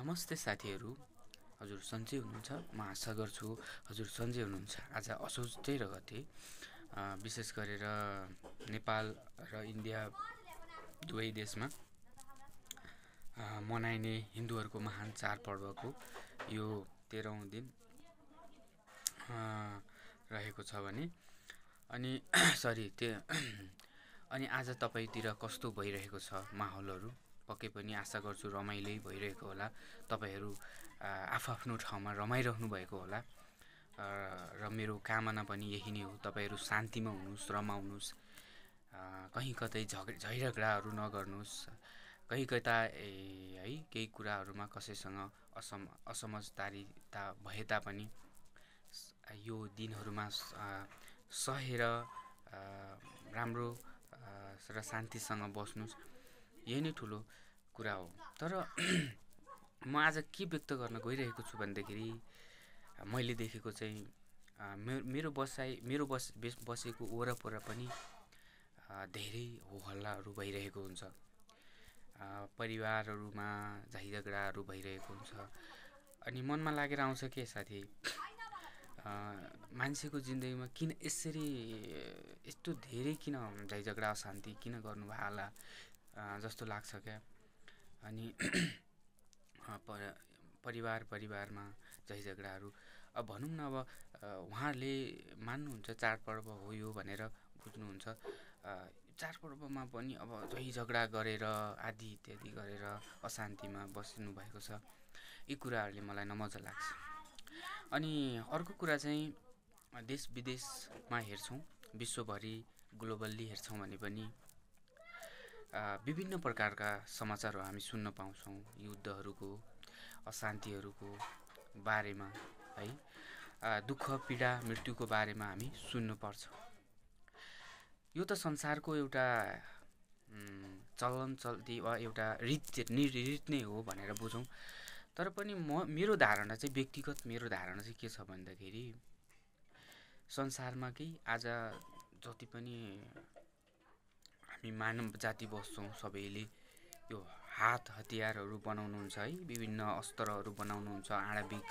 नमस्ते साथीहरू, हजुर सन्चै हुनुहुन्छ? म आशा गर्छु हजुर सन्चै हुनुहुन्छ। आज असोज 13 गते विशेष गरेर नेपाल र इन्डिया दुवै देशमा मनाइने हिन्दूहरूको महान चाडपर्वको यो 13औं दिन रहेको छ भने अनि अनि आज तपाईतिर कस्तो भइरहेको छ माहौलहरू? पक्कै पनि आशा गर्छु रमाइलो भइरहेको होला। तपाईहरू आफ्नो ठाउँमा रमाइरहनु भएको होला र मेरो कामना पनि यही नै हो, तपाईहरू शान्तिमा हुनुहोस्, रमाउनुहोस्, कहीँ कतै झैझगडाहरू नगर्नुहोस्, कहीँ कता है केही कुराहरूमा कसैसँग असमझदारीता भए तापनि यो दिनहरूमा सहेर राम्रो र शान्तिसँग बस्नुहोस्, यही नै ठुलो कुरा हो। तर म आज के व्यक्त गर्न गइरहेको छु भन्दाखेरि मैले देखेको चाहिँ मेरो बसेको वरपर पनि धेरै होहल्लाहरू भइरहेको हुन्छ। परिवारहरूमा झैझगडाहरू भइरहेको हुन्छ अनि मनमा लागेर आउँछ के साथी, मान्छेको जिन्दगीमा किन यसरी यस्तो धेरै किन झैझगडा अशान्ति किन गर्नुभयो होला जस्तो लाग्छ क्या। अनि परिवारमा झैझगडाहरू अब भनौँ न, अब उहाँहरूले मान्नुहुन्छ चाडपर्व हो यो भनेर बुझ्नुहुन्छ, चाडपर्वमा पनि अब झैझगडा गरेर आदि इत्यादि गरेर अशान्तिमा बस्नु भएको छ। यी कुराहरूले मलाई नमजा लाग्छ। अनि अर्को कुरा चाहिँ देश विदेशमा हेर्छौँ, विश्वभरि ग्लोबल्ली हेर्छौँ भने पनि विभिन्न प्रकारका समाचारहरू हामी सुन्न पाउँछौँ। युद्धहरूको, अशान्तिहरूको बारेमा है, दुःख पीडा मृत्युको बारेमा हामी सुन्नु पर्छ। यो त संसारको एउटा चलन चल्ती वा एउटा रीत नै हो भनेर बुझौँ। तर पनि मेरो धारणा चाहिँ व्यक्तिगत मेरो धारणा चाहिँ के छ भन्दाखेरि संसारमा केही आज जति पनि हामी मानव जाति बस्छौँ सबैले यो हात हतियारहरू बनाउनुहुन्छ है, विभिन्न अस्त्रहरू बनाउनुहुन्छ, आणविक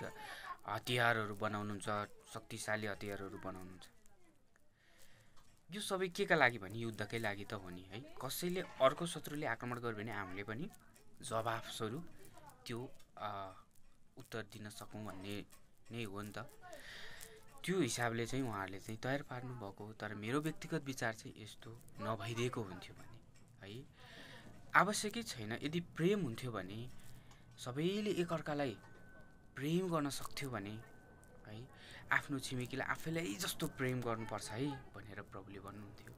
हतियारहरू बनाउनुहुन्छ, शक्तिशाली हतियारहरू बनाउनुहुन्छ। यो सबै के का लागि भने युद्धकै लागि त हो नि है। कसैले अर्को शत्रुले आक्रमण गर्यो भने हामीले पनि जवाफ स्वरूप त्यो उत्तर दिन सकौँ भन्ने नै हो नि त। त्यो हिसाबले चाहिँ उहाँहरूले चाहिँ तयार पार्नु भएको हो। तर मेरो व्यक्तिगत विचार चाहिँ यस्तो नभइदिएको हुन्थ्यो भने है, आवश्यकै छैन। यदि प्रेम हुन्थ्यो भने सबैले एकअर्कालाई प्रेम गर्न सक्थ्यो भने है, आफ्नो छिमेकीलाई आफैलाई जस्तो प्रेम गर्नुपर्छ है भनेर प्रभुले भन्नुहुन्थ्यो।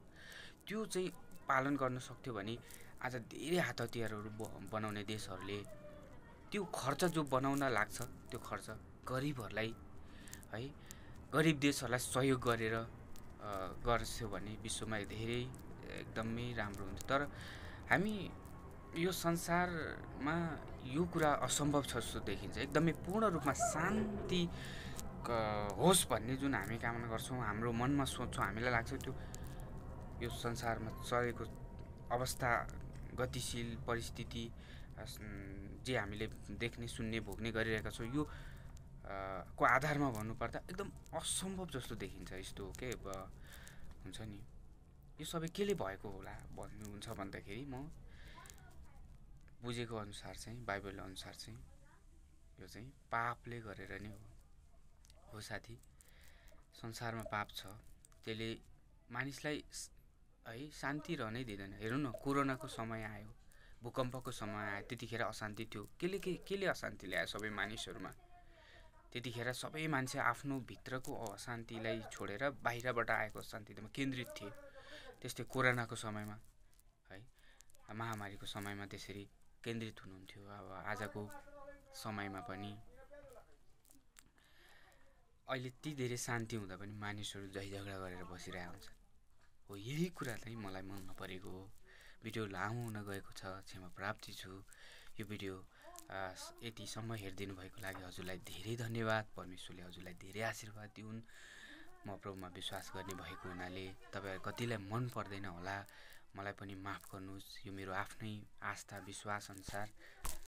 त्यो चाहिँ पालन गर्न सक्थ्यो भने आज धेरै हात हतियारहरू बनाउने देशहरूले त्यो खर्च जो बनाउन लाग्छ त्यो खर्च गरिबहरूलाई है, गरिब देशहरूलाई सहयोग गरेर गर्छौँ भने विश्वमा धेरै एकदमै राम्रो हुन्छ। तर हामी यो संसारमा यो कुरा असम्भव छ जस्तो देखिन्छ। एकदमै पूर्ण रूपमा शान्ति होस् भन्ने जुन हामी कामना गर्छौँ, हाम्रो मनमा सोच्छौँ, हामीलाई लाग्छ त्यो यो संसारमा चलेको अवस्था, गतिशील परिस्थिति जे हामीले देख्ने सुन्ने भोग्ने गरिरहेका छौँ, यो को आधारमा भन्नुपर्दा एकदम असम्भव जस्तो देखिन्छ। यस्तो के हुन्छ नि, यो सबै केले भएको होला भन्नुहुन्छ भन्दाखेरि म बुझेको अनुसार चाहिँ, बाइबल अनुसार चाहिँ यो चाहिँ पापले गरेर नै हो साथी। संसारमा पाप छ, त्यसले मानिसलाई है शान्ति रहनै दिँदैन। हेर्नु न, कोरोनाको समय आयो, भूकम्पको समय आयो, त्यतिखेर अशान्ति थियो। केले अशान्ति ल्यायो सबै मानिसहरूमा? त्यतिखेर सबै मान्छे आफ्नो भित्रको अशान्तिलाई छोडेर बाहिरबाट आएको अशान्तिमा केन्द्रित थिए। त्यस्तै कोरोनाको समयमा है, महामारीको समयमा त्यसरी केन्द्रित हुनुहुन्थ्यो। अब आजको समयमा पनि अहिले ती धेरै शान्ति हुँदा पनि मानिसहरू झैझगडा गरेर बसिरहेको हुन्छ। हो, यही कुरा चाहिँ मलाई मन नपरेको हो। भिडियो लामो हुन गएको छ, क्षमा प्रार्थी छु। यो भिडियो यतिसम्म हेरिदिनु भएको लागि हजुरलाई धेरै धन्यवाद। परमेश्वरले हजुरलाई धेरै आशीर्वाद दिउन्। म प्रभुमा विश्वास गर्ने भएको हुनाले तपाईहरु कतिलाई मन पर्दैन होला, मलाई पनि माफ गर्नुहोस्। यो मेरो आफ्नै आस्था विश्वास अनुसार